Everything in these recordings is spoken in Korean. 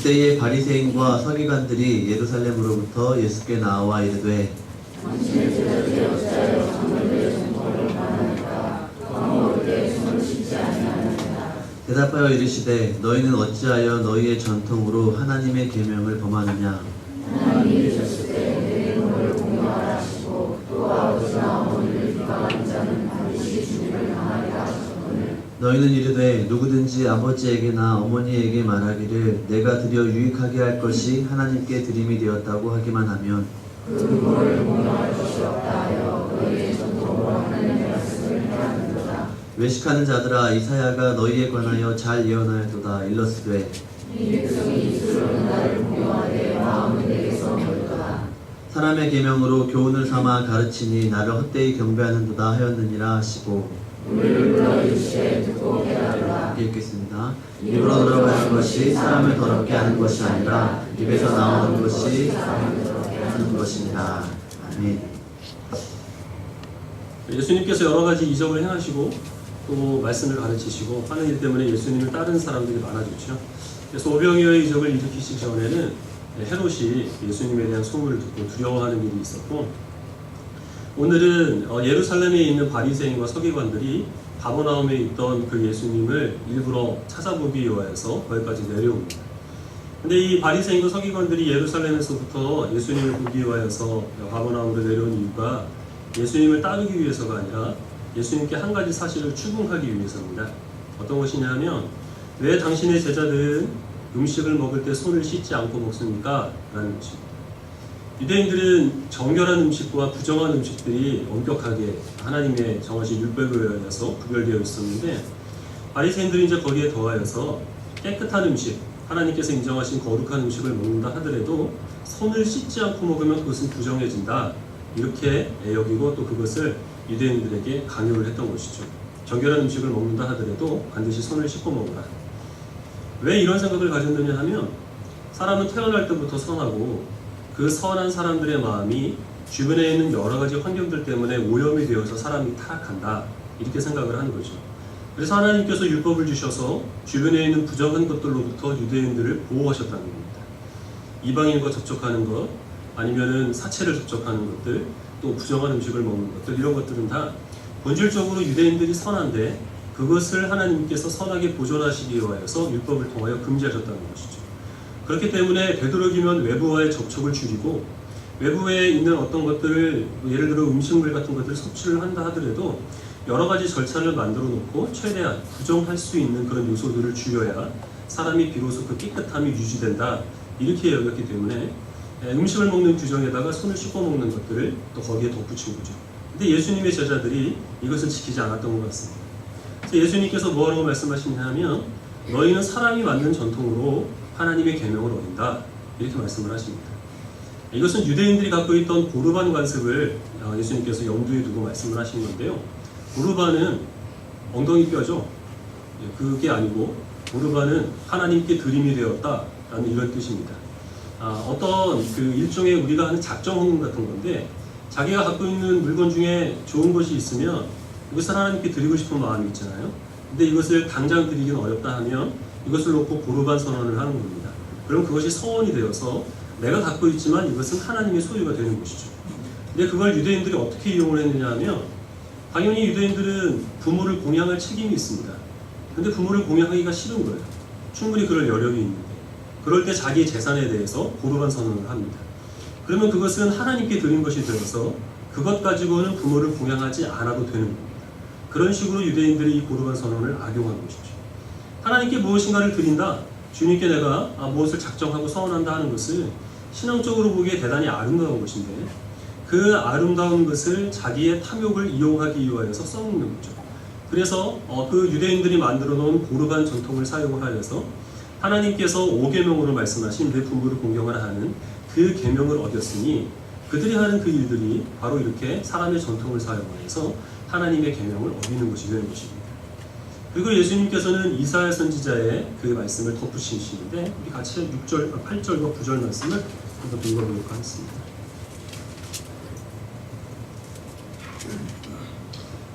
그때의 바리새인과 서기관들이 예루살렘으로부터 예수께 나와 이르되 당신의 제자들이 어찌하여 장로들의 전통을 반하니까 광어올 때 손을 씻지 아니하느냐. 대답하여 이르시되 너희는 어찌하여 너희의 전통으로 하나님의 계명을 범하느냐. 하나님이 이르셨을 때 내 이름을 공경하라 하시고 또 아버지나 어머니를 비방하는 자는 반드시 죽임을 당하리라 하셨거늘. 너희는 이르되 누구든지 아버지에게나 어머니에게 말하기를 내가 드려 유익하게 할 것이 하나님께 드림이 되었다고 하기만 하면 그 부모를 공경할 것이 없다 하여 너희의 전통으로 하나님의 말씀을 행하는도다. 외식하는 자들아 이사야가 너희에 관하여 잘 예언하였도다. 일러스되 이 백성이 입술로는 나를 공경하되 마음은 내게서 멀도다. 사람의 계명으로 교훈을 삼아 가르치니 나를 헛되이 경배하는도다 하였느니라 하시고 우리를 불러 이르시되 듣고 깨달으라. 읽겠습니다. 입으로 들어가는 것이 사람을 더럽게 하는 것이 아니라 입에서 나오는 것이 사람을 더럽게 하는 것입니다. 아멘. 예수님께서 여러 가지 이적을 행하시고 또 말씀을 가르치시고 하는 일 때문에 예수님을 따르는 사람들이 많아졌죠. 그래서 오병이어의 이적을 일으키시기 전에는 헤롯이 예수님에 대한 소문을 듣고 두려워하는 일이 있었고, 오늘은 예루살렘에 있는 바리새인과 서기관들이 가버나움에 있던 그 예수님을 일부러 찾아보기 위하여서 거기까지 내려옵니다. 근데 이 바리새인과 서기관들이 예루살렘에서부터 예수님을 보기 위하여서 가버나움으로 내려온 이유가 예수님을 따르기 위해서가 아니라 예수님께 한 가지 사실을 추궁하기 위해서입니다. 어떤 것이냐면 왜 당신의 제자들은 음식을 먹을 때 손을 씻지 않고 먹습니까? 라는 것입니다. 유대인들은 정결한 음식과 부정한 음식들이 엄격하게 하나님의 정하신 율법에 의해서 구별되어 있었는데, 바리새인들이 이제 거기에 더하여서 깨끗한 음식, 하나님께서 인정하신 거룩한 음식을 먹는다 하더라도 손을 씻지 않고 먹으면 그것은 부정해진다, 이렇게 여기고 또 그것을 유대인들에게 강요를 했던 것이죠. 정결한 음식을 먹는다 하더라도 반드시 손을 씻고 먹으라. 왜 이런 생각을 가졌느냐 하면 사람은 태어날 때부터 선하고 그 선한 사람들의 마음이 주변에 있는 여러 가지 환경들 때문에 오염이 되어서 사람이 타락한다, 이렇게 생각을 하는 거죠. 그래서 하나님께서 율법을 주셔서 주변에 있는 부정한 것들로부터 유대인들을 보호하셨다는 겁니다. 이방인과 접촉하는 것, 아니면은 사체를 접촉하는 것들, 또 부정한 음식을 먹는 것들, 이런 것들은 다 본질적으로 유대인들이 선한데 그것을 하나님께서 선하게 보존하시기 위하여서 율법을 통하여 금지하셨다는 것이죠. 그렇기 때문에 되도록이면 외부와의 접촉을 줄이고 외부에 있는 어떤 것들을, 예를 들어 음식물 같은 것들을 섭취를 한다 하더라도 여러 가지 절차를 만들어 놓고 최대한 부정할 수 있는 그런 요소들을 줄여야 사람이 비로소 그 깨끗함이 유지된다, 이렇게 여겼기 때문에 음식을 먹는 규정에다가 손을 씻고 먹는 것들을 또 거기에 덧붙인 거죠. 근데 예수님의 제자들이 이것을 지키지 않았던 것 같습니다. 그래서 예수님께서 뭐라고 말씀하시냐면 너희는 사람이 만든 전통으로 하나님의 계명을 어긴다, 이렇게 말씀을 하십니다. 이것은 유대인들이 갖고 있던 고르반 관습을 예수님께서 염두에 두고 말씀을 하신 건데요. 고르반은 엉덩이 뼈죠. 그게 아니고 고르반은 하나님께 드림이 되었다라는 이런 뜻입니다. 어떤 그 일종의 우리가 하는 작정 헌금 같은 건데, 자기가 갖고 있는 물건 중에 좋은 것이 있으면 이것을 하나님께 드리고 싶은 마음이 있잖아요. 근데 이것을 당장 드리기는 어렵다 하면 이것을 놓고 고르반 선언을 하는 겁니다. 그럼 그것이 서원이 되어서 내가 갖고 있지만 이것은 하나님의 소유가 되는 것이죠. 근데 그걸 유대인들이 어떻게 이용을 했느냐 하면, 당연히 유대인들은 부모를 공양할 책임이 있습니다. 근데 부모를 공양하기가 싫은 거예요. 충분히 그럴 여력이 있는데. 그럴 때 자기의 재산에 대해서 고르반 선언을 합니다. 그러면 그것은 하나님께 드린 것이 되어서 그것 가지고는 부모를 공양하지 않아도 되는 겁니다. 그런 식으로 유대인들이 이 고르반 선언을 악용한 것이죠. 하나님께 무엇인가를 드린다, 주님께 내가 무엇을 작정하고 서원한다 하는 것은 신앙적으로 보기에 대단히 아름다운 것인데, 그 아름다운 것을 자기의 탐욕을 이용하기 위하여서 써먹는 거죠. 그래서 그 유대인들이 만들어 놓은 고르반 전통을 사용을 하여서 하나님께서 5계명으로 말씀하신 내 부모를 공경하라 하는 그 계명을 어겼으니 그들이 하는 그 일들이 바로 이렇게 사람의 전통을 사용해서 하나님의 계명을 어기는 것이 되는 것입니다. 그리고 예수님께서는 이사야 선지자의 그 말씀을 덧붙이시는데, 우리 같이 8절과 9절 말씀을 한번 읽어보도록 하겠습니다.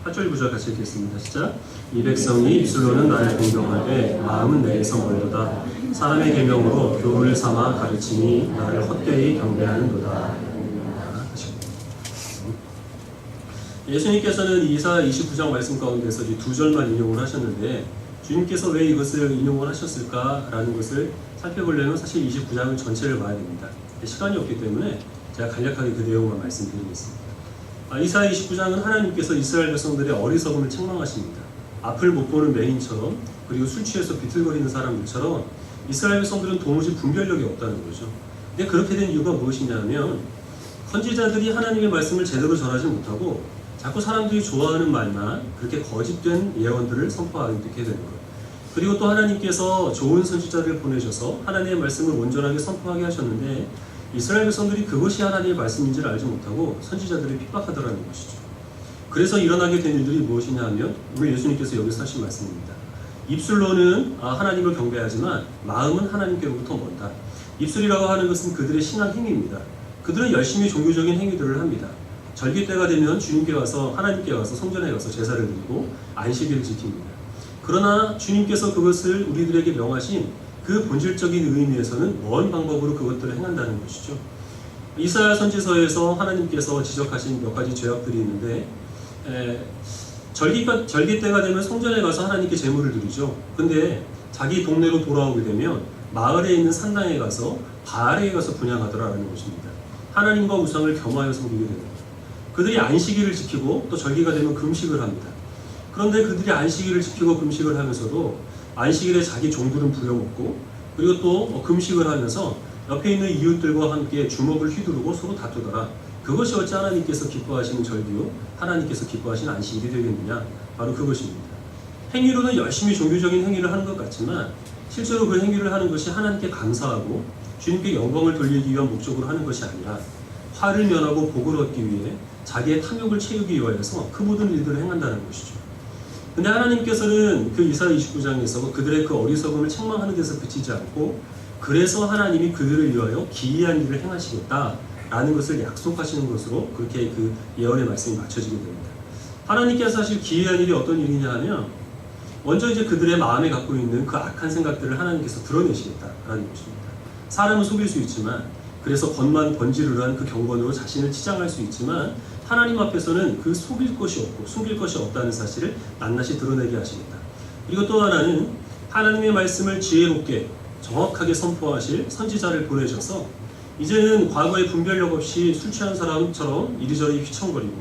8절 9절 같이 읽겠습니다. 시작. 이 백성이 입술로는 나를 공경하되 마음은 내게서 멀도다. 사람의 계명으로 교훈을 삼아 가르치니 나를 헛되이 경배하는도다. 예수님께서는 이사야 29장 말씀 가운데서 이 두 절만 인용을 하셨는데 주님께서 왜 이것을 인용을 하셨을까라는 것을 살펴보려면 사실 29장을 전체를 봐야 됩니다. 시간이 없기 때문에 제가 간략하게 그 내용만 말씀드리겠습니다. 이사야 29장은 하나님께서 이스라엘 백성들의 어리석음을 책망하십니다. 앞을 못 보는 맹인처럼 그리고 술 취해서 비틀거리는 사람들처럼 이스라엘 백성들은 도무지 분별력이 없다는 거죠. 근데 그렇게 된 이유가 무엇이냐면 선지자들이 하나님의 말씀을 제대로 전하지 못하고 자꾸 사람들이 좋아하는 말만 그렇게 거짓된 예언들을 선포하게 되는 거예요. 그리고 또 하나님께서 좋은 선지자를 보내셔서 하나님의 말씀을 온전하게 선포하게 하셨는데 이스라엘 백성들이 그것이 하나님의 말씀인지를 알지 못하고 선지자들을 핍박하더라는 것이죠. 그래서 일어나게 된 일들이 무엇이냐 하면 오늘 예수님께서 여기서 하신 말씀입니다. 입술로는 하나님을 경배하지만 마음은 하나님께로부터 먼다. 입술이라고 하는 것은 그들의 신앙 행위입니다. 그들은 열심히 종교적인 행위들을 합니다. 절기 때가 되면 주님께 가서 하나님께 가서 성전에 가서 제사를 드리고 안식일을 지킵니다. 그러나 주님께서 그것을 우리들에게 명하신 그 본질적인 의미에서는 먼 방법으로 그것들을 행한다는 것이죠. 이사야 선지서에서 하나님께서 지적하신 몇 가지 죄악들이 있는데 절기 때가 되면 성전에 가서 하나님께 제물을 드리죠. 근데 자기 동네로 돌아오게 되면 마을에 있는 산당에 가서 바알에게 가서 분향하더라라는 것입니다. 하나님과 우상을 겸하여 섬기게 됩니다. 그들이 안식일을 지키고 또 절기가 되면 금식을 합니다. 그런데 그들이 안식일을 지키고 금식을 하면서도 안식일에 자기 종들은 부려먹고 그리고 또 금식을 하면서 옆에 있는 이웃들과 함께 주먹을 휘두르고 서로 다투더라. 그것이 어찌 하나님께서 기뻐하시는 절기요 하나님께서 기뻐하시는 안식일이 되겠느냐. 바로 그것입니다. 행위로는 열심히 종교적인 행위를 하는 것 같지만 실제로 그 행위를 하는 것이 하나님께 감사하고 주님께 영광을 돌리기 위한 목적으로 하는 것이 아니라 화를 면하고 복을 얻기 위해 자기의 탐욕을 채우기 위하여서 그 모든 일들을 행한다는 것이죠. 근데 하나님께서는 그 이사야 29장에서 그들의 그 어리석음을 책망하는 데서 그치지 않고 그래서 하나님이 그들을 위하여 기이한 일을 행하시겠다라는 것을 약속하시는 것으로 그렇게 그 예언의 말씀이 맞춰지게 됩니다. 하나님께서 사실 기이한 일이 어떤 일이냐 하면 먼저 이제 그들의 마음에 갖고 있는 그 악한 생각들을 하나님께서 드러내시겠다라는 것입니다. 사람은 속일 수 있지만 그래서 겉만 번지르르한 그 경건으로 자신을 치장할 수 있지만 하나님 앞에서는 그 속일 것이 없고 숨길 것이 없다는 사실을 낱낱이 드러내게 하시겠다. 그리고 또 하나는 하나님의 말씀을 지혜롭게 정확하게 선포하실 선지자를 보내셔서 이제는 과거에 분별력 없이 술 취한 사람처럼 이리저리 휘청거리고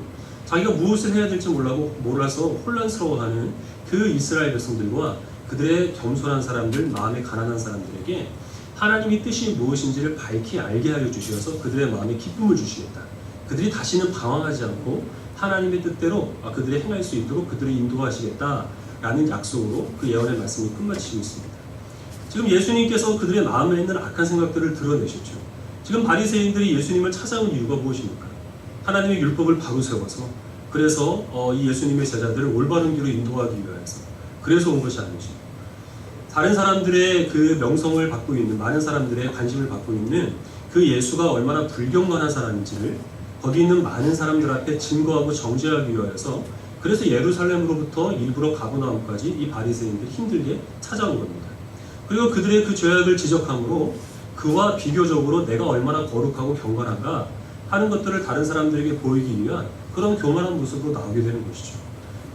자기가 무엇을 해야 될지 몰라서 혼란스러워하는 그 이스라엘 백성들과 그들의 겸손한 사람들, 마음에 가난한 사람들에게 하나님의 뜻이 무엇인지를 밝히 알게 하여 주셔서 그들의 마음에 기쁨을 주시겠다. 그들이 다시는 방황하지 않고 하나님의 뜻대로 그들이 행할 수 있도록 그들을 인도하시겠다라는 약속으로 그 예언의 말씀이 끝마치고 있습니다. 지금 예수님께서 그들의 마음에 있는 악한 생각들을 드러내셨죠. 지금 바리새인들이 예수님을 찾아온 이유가 무엇입니까? 하나님의 율법을 바로 세워서 그래서 이 예수님의 제자들을 올바른 길로 인도하기 위해서 그래서 온 것이 아니죠. 다른 사람들의 그 명성을 받고 있는 많은 사람들의 관심을 받고 있는 그 예수가 얼마나 불경건한 사람인지를 거기 있는 많은 사람들 앞에 증거하고 정죄하기 위하여서 그래서 예루살렘으로부터 일부러 가버나움까지 이 바리새인들이 힘들게 찾아온 겁니다. 그리고 그들의 그 죄악을 지적함으로 그와 비교적으로 내가 얼마나 거룩하고 경건한가 하는 것들을 다른 사람들에게 보이기 위한 그런 교만한 모습으로 나오게 되는 것이죠.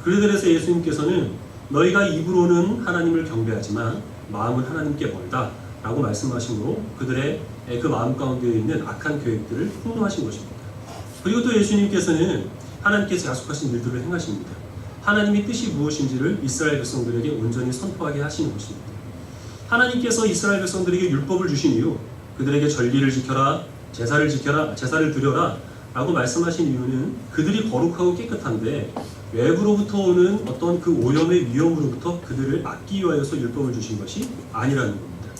그들에서 예수님께서는 너희가 입으로는 하나님을 경배하지만 마음은 하나님께 멀다 라고 말씀하심으로 그들의 그 마음 가운데 있는 악한 계획들을 폭로하신 것입니다. 그리고 또 예수님께서는 하나님께서 약속하신 일들을 행하십니다. 하나님의 뜻이 무엇인지를 이스라엘 백성들에게 온전히 선포하게 하시는 것입니다. 하나님께서 이스라엘 백성들에게 율법을 주신 이유, 그들에게 절기를 지켜라, 제사를 드려라 라고 말씀하신 이유는 그들이 거룩하고 깨끗한데 외부로부터 오는 어떤 그 오염의 위험으로부터 그들을 막기 위하여서 율법을 주신 것이 아니라는 겁니다.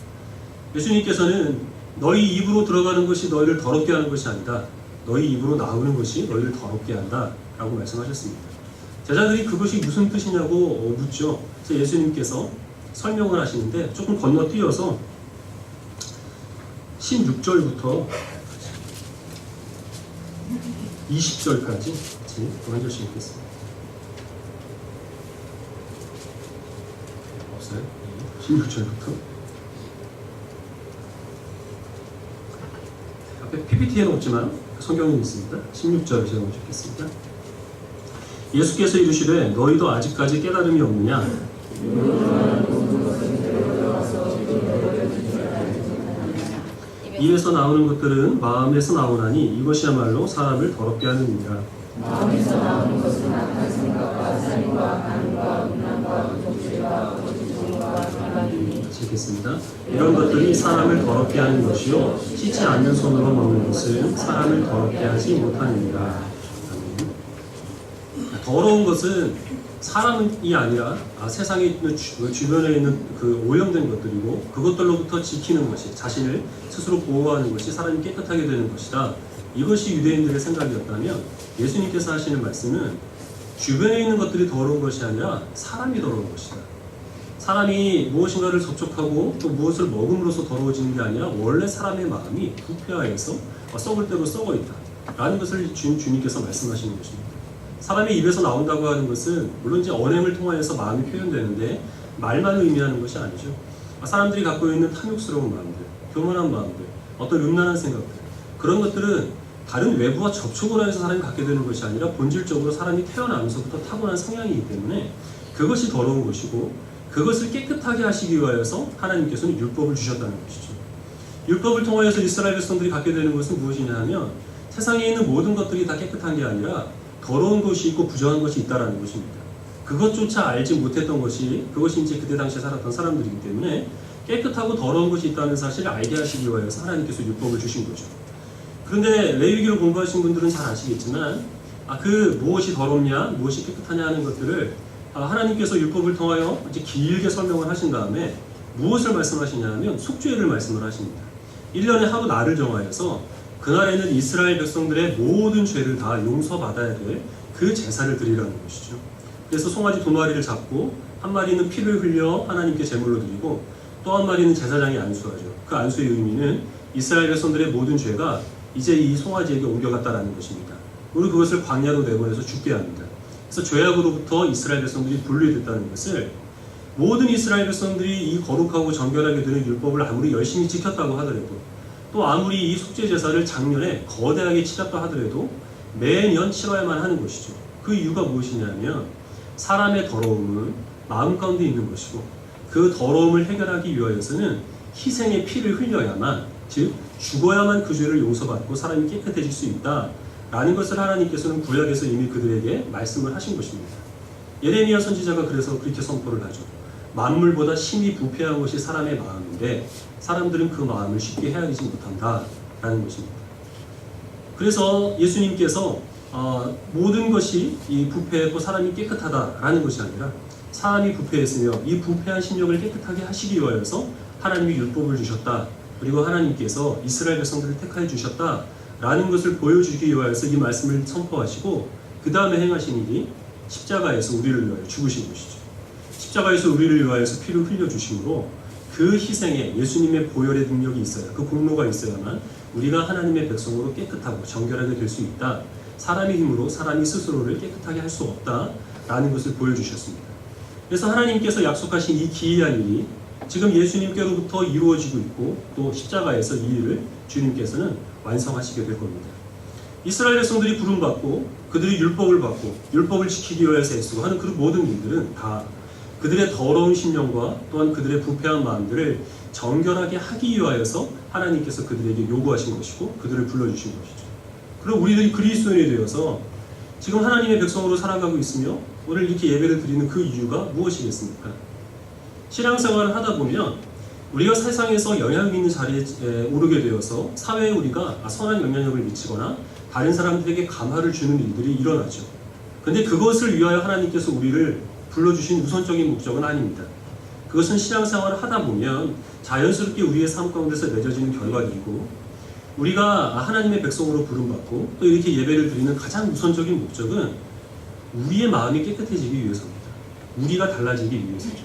예수님께서는 너희 입으로 들어가는 것이 너희를 더럽게 하는 것이 아니다. 너희 입으로 나오는 것이 너희를 더럽게 한다 라고 말씀하셨습니다. 제자들이 그것이 무슨 뜻이냐고 묻죠. 그래서 예수님께서 설명을 하시는데 조금 건너뛰어서 16절부터 20절까지 한 절씩 읽겠습니다. 없어요? 16절부터 PPT에는 없지만 성경에 있습니다. 16절 제가 먼저 읽겠습니다. 예수께서 이르시되 너희도 아직까지 깨달음이 없느냐? 입에서 나오는 것들은 마음에서 나오나니 이것이야말로 사람을 더럽게 하느니라. 마음에서 나오는 것은 악한 생각과 살인과 간음과 음란과 독죄와 거짓말과 비방이니 읽겠습니다. 이런 것들이 사람을 더럽게 하는 것이요 씻지 않는 손으로 먹는 것은 사람을 더럽게 하지 못하느니라. 더러운 것은 사람이 아니라 세상에 있는 주변에 있는 그 오염된 것들이고 그것들로부터 지키는 것이 자신을 스스로 보호하는 것이 사람이 깨끗하게 되는 것이다. 이것이 유대인들의 생각이었다면 예수님께서 하시는 말씀은 주변에 있는 것들이 더러운 것이 아니라 사람이 더러운 것이다. 사람이 무엇인가를 접촉하고 또 무엇을 먹음으로써 더러워지는 게 아니라 원래 사람의 마음이 부패하여서 썩을 대로 썩어 있다 라는 것을 주님께서 말씀하시는 것입니다. 사람의 입에서 나온다고 하는 것은 물론 이제 언행을 통하여서 마음이 표현되는데 말만 의미하는 것이 아니죠. 사람들이 갖고 있는 탐욕스러운 마음들, 교만한 마음들, 어떤 음란한 생각들, 그런 것들은 다른 외부와 접촉을 하면서 사람이 갖게 되는 것이 아니라 본질적으로 사람이 태어나면서부터 타고난 성향이기 때문에 그것이 더러운 것이고 그것을 깨끗하게 하시기 위하여서 하나님께서는 율법을 주셨다는 것이죠. 율법을 통하여서 이스라엘 백성들이 갖게 되는 것은 무엇이냐 하면 세상에 있는 모든 것들이 다 깨끗한 게 아니라 더러운 것이 있고 부정한 것이 있다는 것입니다. 그것조차 알지 못했던 그것이 이제 그때 당시에 살았던 사람들이기 때문에 깨끗하고 더러운 것이 있다는 사실을 알게 하시기 위하여서 하나님께서 율법을 주신 거죠. 그런데 레위기를 공부하신 분들은 잘 아시겠지만 그 무엇이 더럽냐, 무엇이 깨끗하냐 하는 것들을 하나님께서 율법을 통하여 이제 길게 설명을 하신 다음에 무엇을 말씀하시냐 하면 속죄를 말씀을 하십니다. 1년에 하루 날을 정하여서 그날에는 이스라엘 백성들의 모든 죄를 다 용서받아야 될 그 제사를 드리라는 것이죠. 그래서 송아지 2마리를 잡고 한 마리는 피를 흘려 하나님께 제물로 드리고 또 한 마리는 제사장이 안수하죠. 그 안수의 의미는 이스라엘 백성들의 모든 죄가 이제 이 송아지에게 옮겨갔다라는 것입니다. 그리고 그것을 광야로 내보내서 죽게 합니다. 그래서 죄악으로부터 이스라엘 백성들이 분리됐다는 것을 모든 이스라엘 백성들이 이 거룩하고 정결하게 되는 율법을 아무리 열심히 지켰다고 하더라도 또 아무리 이 속죄 제사를 작년에 거대하게 치렀다 하더라도 매년 치러야만 하는 것이죠. 그 이유가 무엇이냐면 사람의 더러움은 마음 가운데 있는 것이고 그 더러움을 해결하기 위하여서는 희생의 피를 흘려야만, 즉 죽어야만 그 죄를 용서받고 사람이 깨끗해질 수 있다라는 것을 하나님께서는 구약에서 이미 그들에게 말씀을 하신 것입니다. 예레미야 선지자가 그래서 그렇게 선포를 하죠. 만물보다 심히 부패한 것이 사람의 마음인데 사람들은 그 마음을 쉽게 헤아리지 못한다라는 것입니다. 그래서 예수님께서 모든 것이 이 부패했고 사람이 깨끗하다라는 것이 아니라 사람이 부패했으며 이 부패한 심령을 깨끗하게 하시기 위하여서 하나님이 율법을 주셨다. 그리고 하나님께서 이스라엘 백성들을 택하여 주셨다라는 것을 보여주기 위하여서 이 말씀을 선포하시고 그 다음에 행하신 일이 십자가에서 우리를 위하여 죽으신 것이죠. 십자가에서 우리를 위하여서 피를 흘려주심으로 그 희생에 예수님의 보혈의 능력이 있어야, 그 공로가 있어야만 우리가 하나님의 백성으로 깨끗하고 정결하게 될 수 있다. 사람의 힘으로 사람이 스스로를 깨끗하게 할 수 없다라는 것을 보여주셨습니다. 그래서 하나님께서 약속하신 이 기이한 일이 지금 예수님께로부터 이루어지고 있고 또 십자가에서 이 일을 주님께서는 완성하시게 될 겁니다. 이스라엘 백성들이 부름받고 그들이 율법을 받고 율법을 지키기 위해서 애쓰고 하는 그 모든 일들은 다 그들의 더러운 심령과 또한 그들의 부패한 마음들을 정결하게 하기 위하여서 하나님께서 그들에게 요구하신 것이고 그들을 불러주신 것이죠. 그리고 우리들이 그리스도인이 되어서 지금 하나님의 백성으로 살아가고 있으며 오늘 이렇게 예배를 드리는 그 이유가 무엇이겠습니까? 신앙생활을 하다 보면 우리가 세상에서 영향력 있는 자리에 오르게 되어서 사회에 우리가 선한 영향력을 미치거나 다른 사람들에게 감화를 주는 일들이 일어나죠. 근데 그것을 위하여 하나님께서 우리를 불러주신 우선적인 목적은 아닙니다. 그것은 신앙생활을 하다 보면 자연스럽게 우리의 삶 가운데서 맺어지는 결과이고 우리가 하나님의 백성으로 부름받고 또 이렇게 예배를 드리는 가장 우선적인 목적은 우리의 마음이 깨끗해지기 위해서입니다. 우리가 달라지기 위해서죠.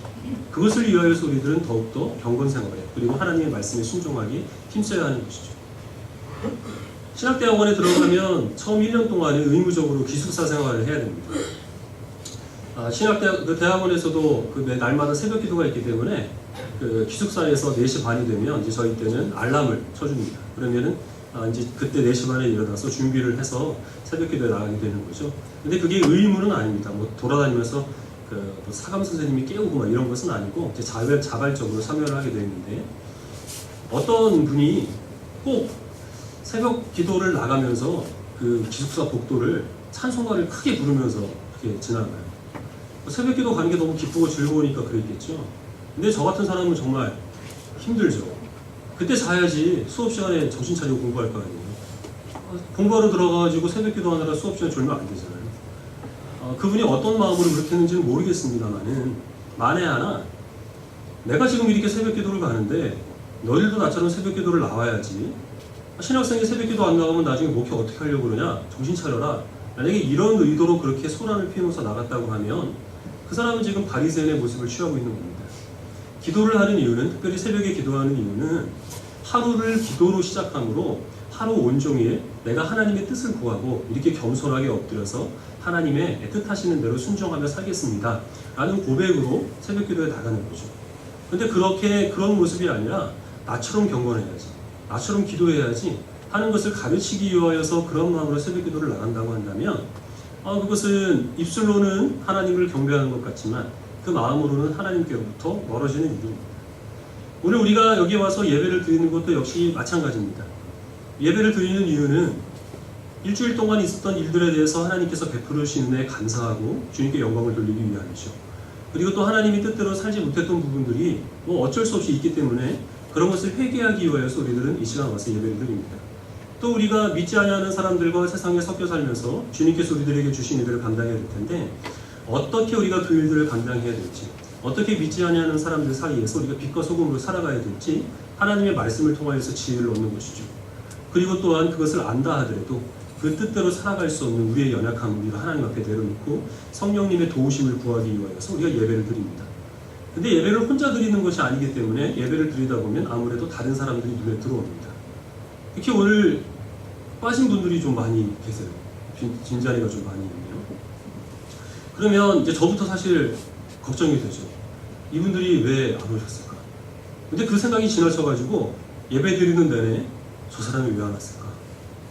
그것을 위하여서 우리들은 더욱더 경건생활에 그리고 하나님의 말씀에 순종하기 힘써야 하는 것이죠. 신학대학원에 들어가면 처음 1년 동안은 의무적으로 기숙사 생활을 해야 됩니다. 대학원에서도 그 날마다 새벽 기도가 있기 때문에 그 기숙사에서 4시 반이 되면 이제 저희 때는 알람을 쳐줍니다. 그러면은 이제 그때 4시 반에 일어나서 준비를 해서 새벽기도에 나가게 되는 거죠. 근데 그게 의무는 아닙니다. 뭐 돌아다니면서 뭐 사감 선생님이 깨우고 막 이런 것은 아니고 이제 자발적으로 참여를 하게 되는데, 어떤 분이 꼭 새벽 기도를 나가면서 그 기숙사 복도를 찬송가를 크게 부르면서 이렇게 지나가요. 새벽 기도 가는 게 너무 기쁘고 즐거우니까 그랬겠죠. 근데 저 같은 사람은 정말 힘들죠. 그때 자야지 수업 시간에 정신 차리고 공부할 거 아니에요. 공부하러 들어가가지고 새벽 기도하느라 수업 시간에 졸면 안 되잖아요. 그분이 어떤 마음으로 그렇게 했는지는 모르겠습니다만은, 만에 하나 내가 지금 이렇게 새벽 기도를 가는데 너희들도 나처럼 새벽 기도를 나와야지, 신학생이 새벽 기도 안 나가면 나중에 목회 어떻게 하려고 그러냐, 정신 차려라, 만약에 이런 의도로 그렇게 소란을 피워서 나갔다고 하면 그 사람은 지금 바리새인의 모습을 취하고 있는 겁니다. 기도를 하는 이유는, 특별히 새벽에 기도하는 이유는 하루를 기도로 시작함으로 하루 온종일 내가 하나님의 뜻을 구하고 이렇게 겸손하게 엎드려서 하나님의 뜻하시는 대로 순종하며 살겠습니다 라는 고백으로 새벽 기도에 나가는 거죠. 근데 그런 모습이 아니라 나처럼 경건해야지, 나처럼 기도해야지 하는 것을 가르치기 위하여서 그런 마음으로 새벽 기도를 나간다고 한다면, 그것은 입술로는 하나님을 경배하는 것 같지만 그 마음으로는 하나님께로부터 멀어지는 일입니다. 오늘 우리가 여기 와서 예배를 드리는 것도 역시 마찬가지입니다. 예배를 드리는 이유는 일주일 동안 있었던 일들에 대해서 하나님께서 베풀으신 은혜에 감사하고 주님께 영광을 돌리기 위함이죠. 그리고 또 하나님이 뜻대로 살지 못했던 부분들이 뭐 어쩔 수 없이 있기 때문에 그런 것을 회개하기 위해서 우리들은 이 시간 와서 예배를 드립니다. 또 우리가 믿지 아니하는 사람들과 세상에 섞여 살면서 주님께서 우리들에게 주신 일들을 감당해야 될 텐데, 어떻게 우리가 그 일들을 감당해야 될지, 어떻게 믿지 아니하는 사람들 사이에서 우리가 빛과 소금으로 살아가야 될지 하나님의 말씀을 통하여서 지혜를 얻는 것이죠. 그리고 또한 그것을 안다 하더라도 그 뜻대로 살아갈 수 없는 우리의 연약함을 우리가 하나님 앞에 내려놓고 성령님의 도우심을 구하기 위하여서 우리가 예배를 드립니다. 근데 예배를 혼자 드리는 것이 아니기 때문에 예배를 드리다 보면 아무래도 다른 사람들이 눈에 들어옵니다. 특히 오늘 빠진 분들이 좀 많이 계세요. 빈자리가 좀 많이 있네요. 그러면 이제 저부터 사실 걱정이 되죠. 이분들이 왜 안 오셨을까? 근데 그 생각이 지나쳐가지고 예배 드리는 내내 저 사람이 왜 안 왔을까?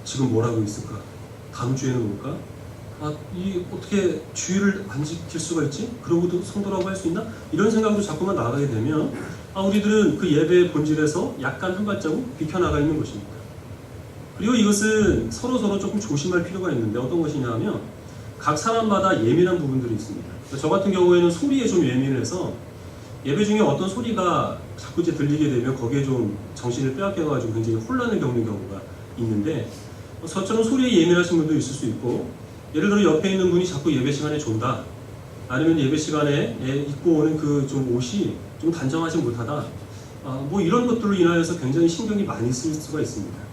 지금 뭘 하고 있을까? 다음 주에는 올까? 이 어떻게 주의를 안 지킬 수가 있지? 그러고도 성도라고 할 수 있나? 이런 생각으로 자꾸만 나가게 되면 우리들은 그 예배의 본질에서 약간 한 발자국 비켜나가 있는 것입니다. 그리고 이것은 서로 조금 조심할 필요가 있는데, 어떤 것이냐 하면 각 사람마다 예민한 부분들이 있습니다. 저 같은 경우에는 소리에 좀 예민해서 예배 중에 어떤 소리가 자꾸 이제 들리게 되면 거기에 좀 정신을 빼앗겨가지고 굉장히 혼란을 겪는 경우가 있는데, 저처럼 소리에 예민하신 분도 있을 수 있고, 예를 들어 옆에 있는 분이 자꾸 예배 시간에 존다, 아니면 예배 시간에 입고 오는 그 좀 옷이 좀 단정하지 못하다, 뭐 이런 것들로 인하여서 굉장히 신경이 많이 쓰일 수가 있습니다.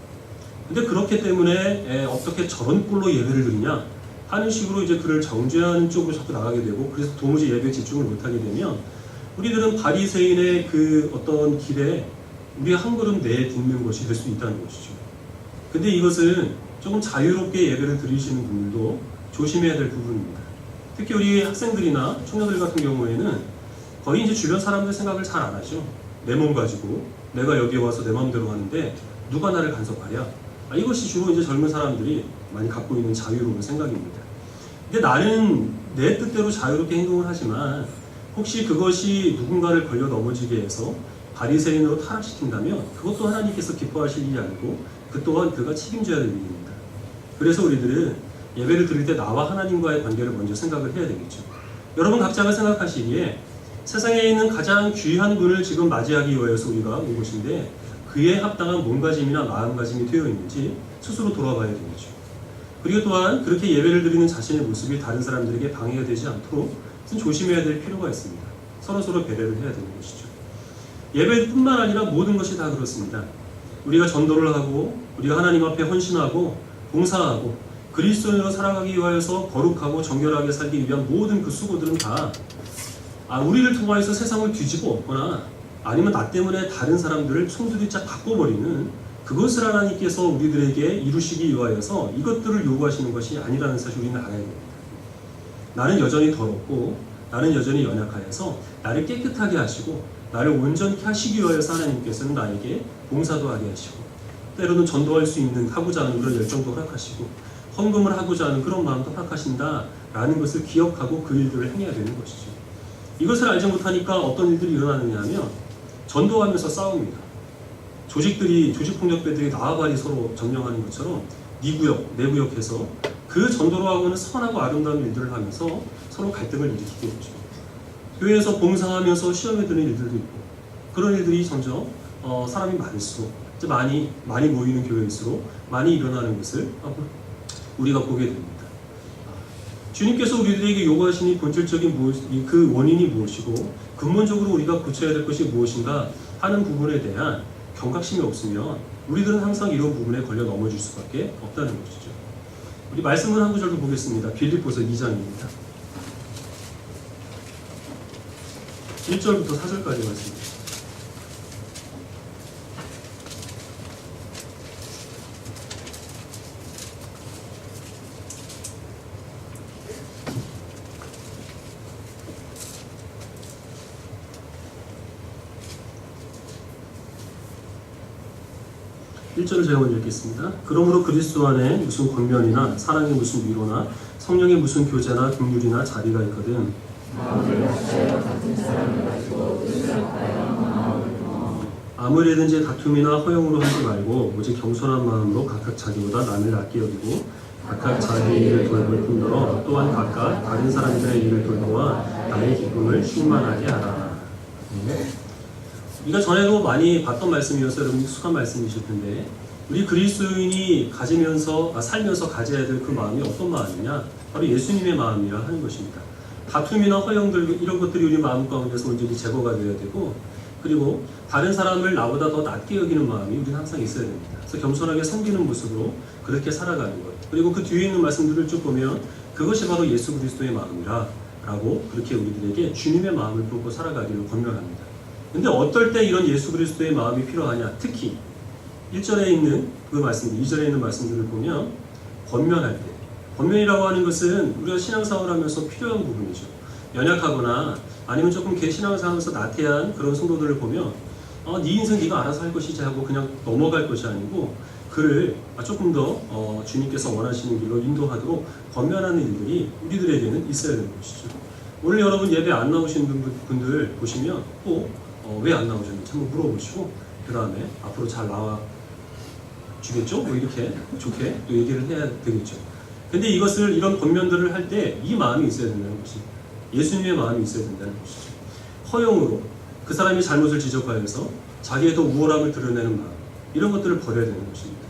근데 그렇기 때문에 어떻게 저런 꼴로 예배를 드리냐 하는 식으로 이제 그를 정죄하는 쪽으로 자꾸 나가게 되고, 그래서 도무지 예배에 집중을 못하게 되면 우리들은 바리새인의 그 어떤 길에 우리 한 걸음 내딛는 것이 될 수 있다는 것이죠. 근데 이것은 조금 자유롭게 예배를 드리시는 분들도 조심해야 될 부분입니다. 특히 우리 학생들이나 청년들 같은 경우에는 거의 이제 주변 사람들 생각을 잘 안 하죠. 내 몸 가지고 내가 여기에 와서 내 마음대로 하는데 누가 나를 간섭하랴. 이것이 주로 이제 젊은 사람들이 많이 갖고 있는 자유로운 생각입니다. 근데 나는 내 뜻대로 자유롭게 행동을 하지만 혹시 그것이 누군가를 걸려 넘어지게 해서 바리새인으로 타락시킨다면 그것도 하나님께서 기뻐하실 일이 아니고 그 또한 그가 책임져야 될 일입니다. 그래서 우리들은 예배를 드릴 때 나와 하나님과의 관계를 먼저 생각을 해야 되겠죠. 여러분 각자가 생각하시기에 세상에 있는 가장 귀한 분을 지금 맞이하기 위해서 우리가 온 것인데, 그에 합당한 몸가짐이나 마음가짐이 되어 있는지 스스로 돌아봐야 되겠죠. 그리고 또한 그렇게 예배를 드리는 자신의 모습이 다른 사람들에게 방해가 되지 않도록 조심해야 될 필요가 있습니다. 서로 배려를 해야 되는 것이죠. 예배뿐만 아니라 모든 것이 다 그렇습니다. 우리가 전도를 하고 우리가 하나님 앞에 헌신하고 봉사하고 그리스도인으로 살아가기 위하여서 거룩하고 정결하게 살기 위한 모든 그 수고들은 다 우리를 통하여서 세상을 뒤집어 엎거나 아니면 나 때문에 다른 사람들을 송두리째 바꿔버리는 그것을 하나님께서 우리들에게 이루시기 위하여서 이것들을 요구하시는 것이 아니라는 사실을 우리는 알아야 됩니다. 나는 여전히 더럽고 나는 여전히 연약하여서 나를 깨끗하게 하시고 나를 온전케 하시기 위하여서 하나님께서는 나에게 봉사도 하게 하시고 때로는 전도할 수 있는 하고자 하는 그런 열정도 허락하시고 헌금을 하고자 하는 그런 마음도 허락하신다라는 것을 기억하고 그 일들을 행해야 되는 것이죠. 이것을 알지 못하니까 어떤 일들이 일어나느냐 하면 전도하면서 싸웁니다. 조직 폭력배들이 나와바리 서로 점령하는 것처럼 네 구역, 내 구역해서 그 전도로 하고는 선하고 아름다운 일들을 하면서 서로 갈등을 일으키게 되죠. 교회에서 봉사하면서 시험에 드는 일들도 있고 그런 일들이 점점 사람이 많을수록 이제 많이 모이는 교회일수록 많이 일어나는 것을 우리가 보게 됩니다. 주님께서 우리들에게 요구하시니 본질적인 그 원인이 무엇이고 근본적으로 우리가 고쳐야 될 것이 무엇인가 하는 부분에 대한 경각심이 없으면 우리들은 항상 이런 부분에 걸려 넘어질 수밖에 없다는 것이죠. 우리 말씀을 한 구절도 보겠습니다. 빌립보서 2장입니다. 1절부터 4절까지 말씀입니다. (1절을) 제가 먼저 읽겠습니다. 그러므로 그리스도 안에 무슨 권면이나 사랑의 무슨 위로나 성령의 무슨 교제나 긍휼이나 자비가 있거든 아무리든지 다툼이나 허용으로 하지 말고 오직 겸손한 마음으로 각각 자기보다 남을 낫게 여기고 각각 자기의 일을 돌볼 뿐더러 또한 각각 다른 사람들의 일을 돌보아 나의 기쁨을 충만하게 하라. 우리가 전에도 많이 봤던 말씀이어서 여러분 익숙한 말씀이실 텐데 우리 그리스도인이 살면서 가져야 될 그 마음이 어떤 마음이냐? 바로 예수님의 마음이라 하는 것입니다. 다툼이나 허영들 이런 것들이 우리 마음 가운데서 온전히 제거가 되어야 되고 그리고 다른 사람을 나보다 더 낮게 여기는 마음이 우리는 항상 있어야 됩니다. 그래서 겸손하게 섬기는 모습으로 그렇게 살아가는 것. 그리고 그 뒤에 있는 말씀들을 쭉 보면 그것이 바로 예수 그리스도의 마음이라 라고 그렇게 우리들에게 주님의 마음을 품고 살아가기를 권면합니다. 근데 어떨 때 이런 예수 그리스도의 마음이 필요하냐? 특히 1절에 있는 그 말씀, 2절에 있는 말씀들을 보면 권면할 때 권면이라고 하는 것은 우리가 신앙생활을 하면서 필요한 부분이죠. 연약하거나 아니면 조금 신앙생활하면서 나태한 그런 성도들을 보면 네 인생 네가 알아서 할 것이지 하고 그냥 넘어갈 것이 아니고 그를 조금 더 주님께서 원하시는 길로 인도하도록 권면하는 일들이 우리들에게는 있어야 되는 것이죠. 오늘 여러분 예배 안 나오신 분들 보시면 꼭 왜 안 나오셨는지 한번 물어보시고 그 다음에 앞으로 잘 나와 주겠죠? 뭐 이렇게 좋게 또 얘기를 해야 되겠죠. 근데 이런 권면들을 할 때 이 마음이 있어야 된다는 것이 예수님의 마음이 있어야 된다는 것이죠. 허용으로 그 사람이 잘못을 지적하여서 자기의 더 우월함을 드러내는 마음 이런 것들을 버려야 되는 것입니다.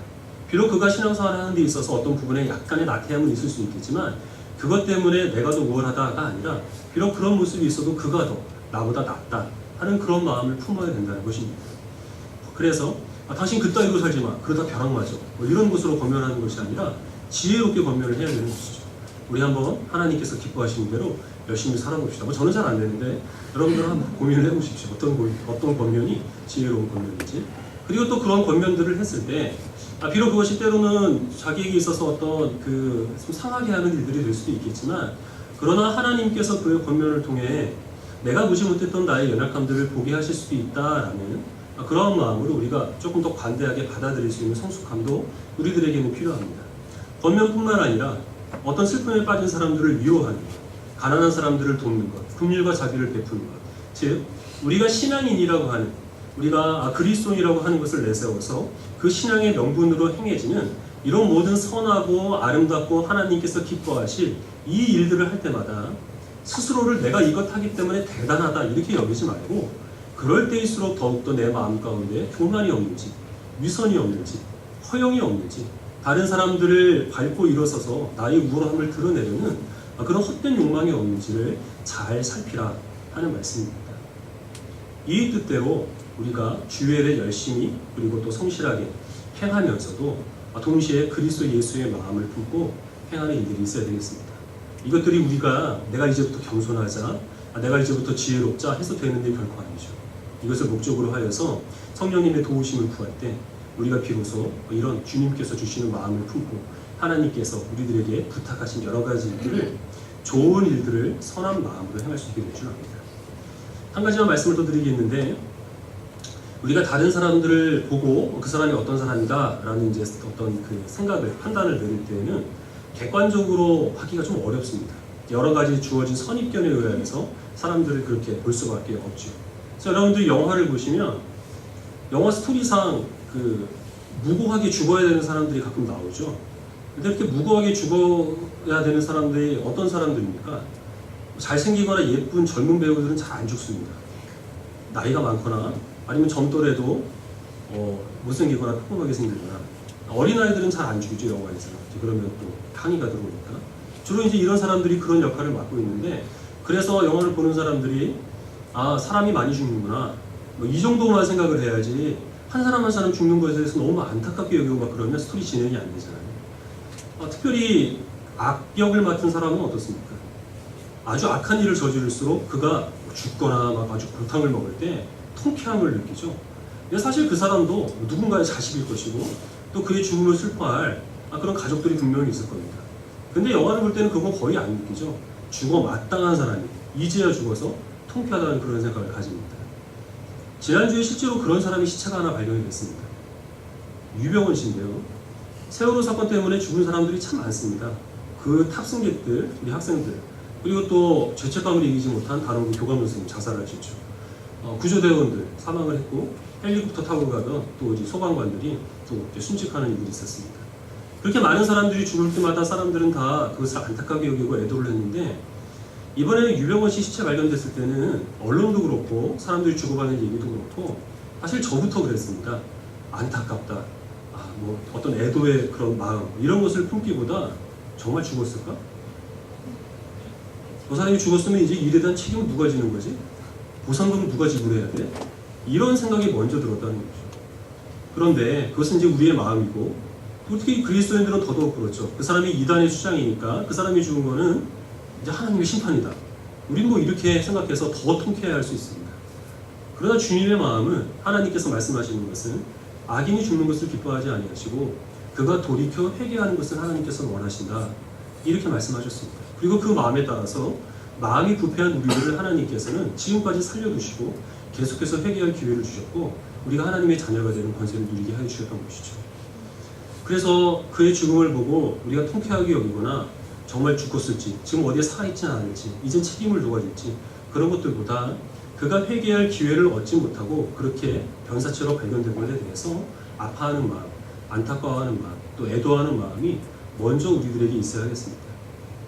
비록 그가 신앙생활을 하는 데 있어서 어떤 부분에 약간의 나태함은 있을 수 있겠지만 그것 때문에 내가 더 우월하다가 아니라 비록 그런 모습이 있어도 그가 더 나보다 낫다 하는 그런 마음을 품어야 된다는 것입니다. 그래서 당신 그따위로 살지 마. 그러다 벼락 맞아. 이런 것으로 권면하는 것이 아니라 지혜롭게 권면을 해야 되는 것이죠. 우리 한번 하나님께서 기뻐하시는 대로 열심히 살아봅시다. 저는 잘 안 되는데 여러분들은 한번 고민을 해보십시오. 어떤 권면이 지혜로운 권면인지. 그리고 또 그런 권면들을 했을 때 비록 그것이 때로는 자기에게 있어서 어떤 좀 상하게 하는 일들이 될 수도 있겠지만 그러나 하나님께서 그의 권면을 통해 내가 보지 못했던 나의 연약함들을 보게 하실 수도 있다라는 그러한 마음으로 우리가 조금 더 관대하게 받아들일 수 있는 성숙함도 우리들에게는 필요합니다. 권면뿐만 아니라 어떤 슬픔에 빠진 사람들을 위로하는 것, 가난한 사람들을 돕는 것, 긍휼과 자비를 베푸는 것, 즉 우리가 신앙인이라고 하는 우리가 그리스도인이라고 하는 것을 내세워서 그 신앙의 명분으로 행해지는 이런 모든 선하고 아름답고 하나님께서 기뻐하실 이 일들을 할 때마다 스스로를 내가 이것 하기 때문에 대단하다 이렇게 여기지 말고 그럴 때일수록 더욱더 내 마음 가운데 교만이 없는지 위선이 없는지 허영이 없는지 다른 사람들을 밟고 일어서서 나의 우월함을 드러내려는 그런 헛된 욕망이 없는지를 잘 살피라 하는 말씀입니다. 이 뜻대로 우리가 주일에 열심히 그리고 또 성실하게 행하면서도 동시에 그리스도 예수의 마음을 품고 행하는 일들이 있어야 되겠습니다. 이것들이 우리가 내가 이제부터 겸손하자, 내가 이제부터 지혜롭자 해서 되는 일 결코 아니죠. 이것을 목적으로 하여서 성령님의 도우심을 구할 때 우리가 비로소 이런 주님께서 주시는 마음을 품고 하나님께서 우리들에게 부탁하신 여러 가지 일들을 좋은 일들을 선한 마음으로 행할 수 있게 될 줄 압니다. 한 가지만 말씀을 더 드리겠는데 우리가 다른 사람들을 보고 그 사람이 어떤 사람이다라는 이제 어떤 그 생각을 판단을 내릴 때에는 객관적으로 하기가 좀 어렵습니다. 여러 가지 주어진 선입견에 의해서 사람들을 그렇게 볼 수밖에 없죠. 그래서 여러분들이 영화를 보시면 영화 스토리상 그 무고하게 죽어야 되는 사람들이 가끔 나오죠. 근데 이렇게 무고하게 죽어야 되는 사람들이 어떤 사람들입니까? 잘생기거나 예쁜 젊은 배우들은 잘 안 죽습니다. 나이가 많거나 아니면 젊더라도 못생기거나 평범하게 생기거나 어린아이들은 잘 안 죽이죠, 영화에서. 그러면 또 항의가 들어오니까. 주로 이제 이런 사람들이 그런 역할을 맡고 있는데, 그래서 영화를 보는 사람들이 아, 사람이 많이 죽는구나, 뭐 이 정도만 생각을 해야지 한 사람 한 사람 죽는 것에 대해서 너무 안타깝게 여기고 막 그러면 스토리 진행이 안 되잖아요. 특별히 악역을 맡은 사람은 어떻습니까? 아주 악한 일을 저지를수록 그가 죽거나 막 아주 고통을 먹을 때 통쾌함을 느끼죠. 근데 사실 그 사람도 누군가의 자식일 것이고 또 그의 죽음을 슬퍼할 그런 가족들이 분명히 있을 겁니다. 근데 영화를 볼 때는 그건 거의 안 느끼죠. 죽어 마땅한 사람이 이제야 죽어서 통쾌하다는 그런 생각을 가집니다. 지난주에 실제로 그런 사람의 시체가 하나 발견이 됐습니다. 유병원 씨인데요. 세월호 사건 때문에 죽은 사람들이 참 많습니다. 그 탑승객들, 우리 학생들, 그리고 또 죄책감을 이기지 못한 다른 교감 선생님 자살을 하셨죠. 구조대원들 사망을 했고 헬리콥터 타고 가던 또 이제 소방관들이 또 순직하는 일들이 있었습니다. 그렇게 많은 사람들이 죽을 때마다 사람들은 다 그것을 안타깝게 여기고 애도를 했는데, 이번에 유병원 씨 시체 발견됐을 때는 언론도 그렇고 사람들이 주고받는 얘기도 그렇고 사실 저부터 그랬습니다. 안타깝다, 뭐 어떤 애도의 그런 마음 이런 것을 품기보다 정말 죽었을까? 그 사람이 죽었으면 이제 일에 대한 책임은 누가 지는 거지? 보상금은 누가 지불해야 돼? 이런 생각이 먼저 들었다는 거죠. 그런데 그것은 이제 우리의 마음이고, 특히 그리스도인들은 더더욱 그렇죠. 그 사람이 이단의 주장이니까 그 사람이 죽은 거는 이제 하나님의 심판이다. 우리는 뭐 이렇게 생각해서 더 통쾌해할 수 있습니다. 그러나 주님의 마음은, 하나님께서 말씀하시는 것은 악인이 죽는 것을 기뻐하지 아니하시고 그가 돌이켜 회개하는 것을 하나님께서 원하신다, 이렇게 말씀하셨습니다. 그리고 그 마음에 따라서 마음이 부패한 우리들을 하나님께서는 지금까지 살려두시고 계속해서 회개할 기회를 주셨고 우리가 하나님의 자녀가 되는 권세를 누리게 해주셨던 것이죠. 그래서 그의 죽음을 보고 우리가 통쾌하게 여기거나 정말 죽었을지, 지금 어디에 살아있지는 않을지, 이젠 책임을 누가 질지, 그런 것들보다 그가 회개할 기회를 얻지 못하고 그렇게 변사체로 발견된 것에 대해서 아파하는 마음, 안타까워하는 마음, 또 애도하는 마음이 먼저 우리들에게 있어야겠습니다.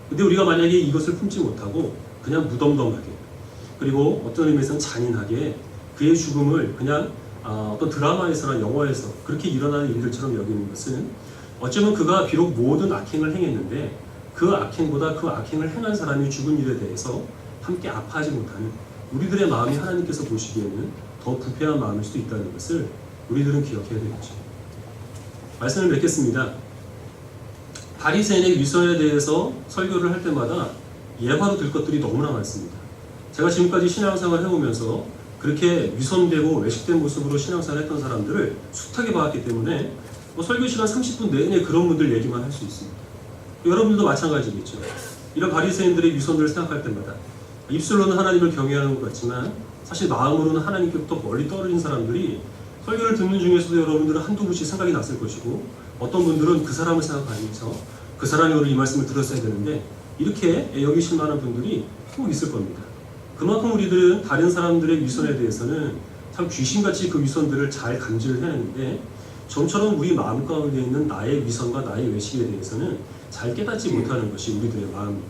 근데 우리가 만약에 이것을 품지 못하고 그냥 무덤덤하게, 그리고 어떤 의미에서는 잔인하게 그의 죽음을 그냥 어떤 드라마에서나 영화에서 그렇게 일어나는 일들처럼 여기는 것은, 어쩌면 그가 비록 모든 악행을 행했는데 그 악행보다 그 악행을 행한 사람이 죽은 일에 대해서 함께 아파하지 못하는 우리들의 마음이 하나님께서 보시기에는 더 부패한 마음일 수도 있다는 것을 우리들은 기억해야 되겠죠. 말씀을 맺겠습니다. 바리새인의 위선에 대해서 설교를 할 때마다 예화로 들 것들이 너무나 많습니다. 제가 지금까지 신앙생활을 해오면서 그렇게 위선되고 외식된 모습으로 신앙생활을 했던 사람들을 숱하게 봐왔기 때문에 설교 시간 30분 내내 그런 분들 얘기만 할 수 있습니다. 여러분들도 마찬가지겠죠. 이런 바리새인들의 위선들을 생각할 때마다 입술로는 하나님을 경외하는 것 같지만 사실 마음으로는 하나님께부터 멀리 떨어진 사람들이 설교를 듣는 중에서도 여러분들은 한두 분씩 생각이 났을 것이고, 어떤 분들은 그 사람을 생각하면서 그 사람이 오늘 이 말씀을 들었어야 되는데 이렇게 여기실 만한 분들이 꼭 있을 겁니다. 그만큼 우리들은 다른 사람들의 위선에 대해서는 참 귀신같이 그 위선들을 잘 감지를 해내는데, 좀처럼 우리 마음 가운데 있는 나의 위선과 나의 외식에 대해서는 잘 깨닫지 못하는 것이 우리들의 마음입니다.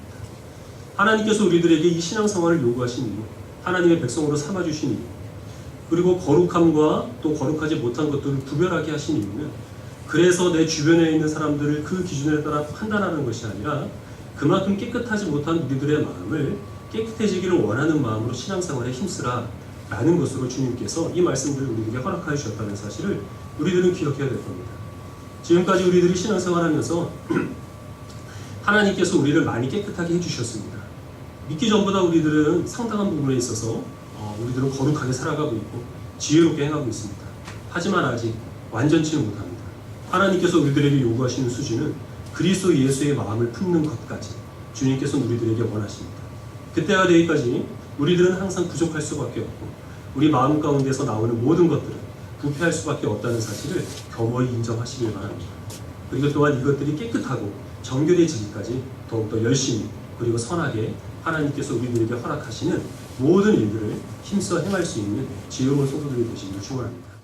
하나님께서 우리들에게 이 신앙생활을 요구하신 이유, 하나님의 백성으로 삼아주신 이유, 그리고 거룩함과 또 거룩하지 못한 것들을 구별하게 하신 이유는 그래서 내 주변에 있는 사람들을 그 기준에 따라 판단하는 것이 아니라 그만큼 깨끗하지 못한 우리들의 마음을 깨끗해지기를 원하는 마음으로 신앙생활에 힘쓰라 라는 것으로 주님께서 이 말씀들을 우리에게 허락하여 주셨다는 사실을 우리들은 기억해야 될 겁니다. 지금까지 우리들이 신앙생활하면서 하나님께서 우리를 많이 깨끗하게 해주셨습니다. 믿기 전보다 우리들은 상당한 부분에 있어서 우리들은 거룩하게 살아가고 있고 지혜롭게 행하고 있습니다. 하지만 아직 완전치는 못합니다. 하나님께서 우리들에게 요구하시는 수준은 그리스도 예수의 마음을 품는 것까지 주님께서 우리들에게 원하십니다. 그때가 되기까지 우리들은 항상 부족할 수밖에 없고 우리 마음 가운데서 나오는 모든 것들은 부패할 수밖에 없다는 사실을 겸허히 인정하시길 바랍니다. 그리고 또한 이것들이 깨끗하고 정결해지기까지 더욱더 열심히 그리고 선하게 하나님께서 우리들에게 허락하시는 모든 일들을 힘써 행할 수 있는 지혜로운 성도들이 되시기를 축원합니다.